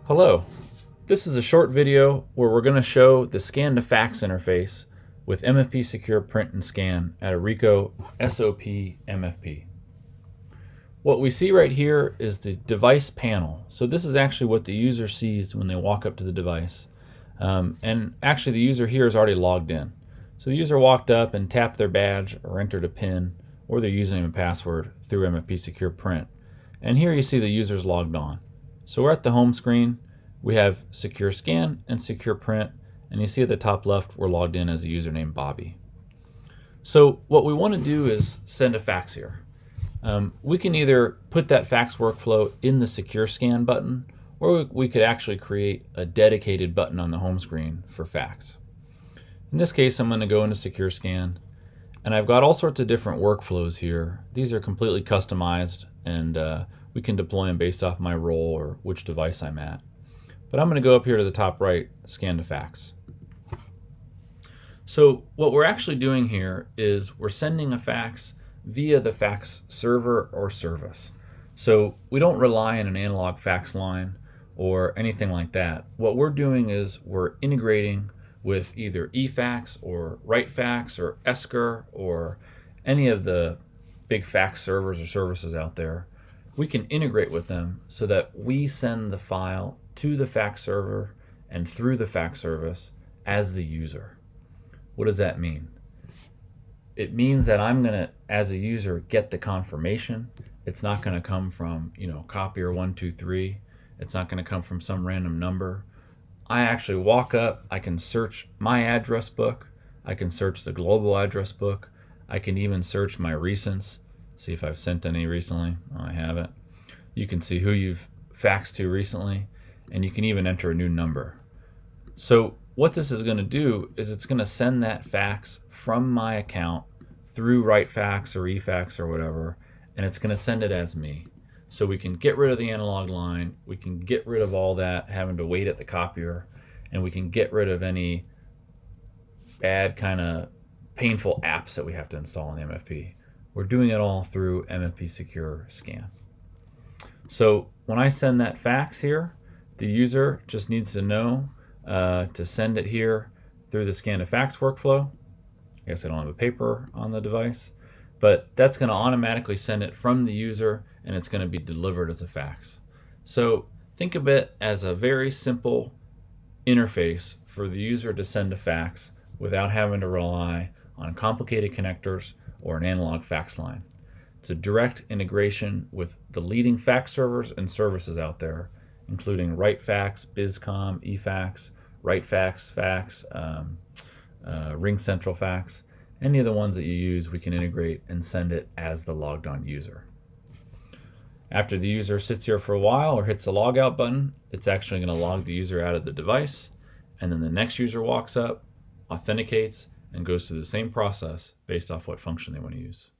Hello, this is a short video where we're going to show the scan to fax interface with MFPsecure print and scan at a Ricoh SOP MFP. What we see right here is the device panel. So this is actually what the user sees when they walk up to the device. And actually the user here is already logged in. So the user walked up and tapped their badge or entered a PIN or their username and password through MFPsecure print. And here you see the user's logged on. So we're at the home screen. We have secure scan and secure print, and you see at the top left we're logged in as a user named Bobby. So what we want to do is send a fax here. We can either put that fax workflow in the secure scan button, or we could actually create a dedicated button on the home screen for fax. In this case, I'm going to go into secure scan, and I've got all sorts of different workflows here. These are completely customized, and we can deploy them based off my role or which device I'm at. But I'm going to go up here to the top right, scan to fax. So what we're actually doing here is we're sending a fax via the fax server or service. So we don't rely on an analog fax line or anything like that. What we're doing is we're integrating with either eFax or WriteFax or Esker or any of the big fax servers or services out there. We can integrate with them so that we send the file to the fax server and through the fax service as the user. What does that mean? It means that I'm going to, as a user, get the confirmation. It's not going to come from, copier 123. It's not going to come from some random number. I actually walk up, I can search my address book, I can search the global address book, I can even search my recents, see if I've sent any recently. Oh, I haven't. You can see who you've faxed to recently, and you can even enter a new number. So what this is going to do is it's going to send that fax from my account through WriteFax or eFax or whatever, and it's going to send it as me. So we can get rid of the analog line, we can get rid of all that having to wait at the copier, and we can get rid of any bad kind of painful apps that we have to install in MFP. We're doing it all through MFPsecure scan. So when I send that fax here, the user just needs to know to send it here through the scan to fax workflow. I guess I don't have a paper on the device, but that's going to automatically send it from the user, and it's going to be delivered as a fax. So think of it as a very simple interface for the user to send a fax without having to rely on complicated connectors or an analog fax line. It's a direct integration with the leading fax servers and services out there, including WriteFax, BizCom, eFax, WriteFax, Fax, RingCentral Fax. Any of the ones that you use, we can integrate and send it as the logged on user. After the user sits here for a while or hits the logout button, it's actually going to log the user out of the device, and then the next user walks up, authenticates, and goes through the same process based off what function they want to use.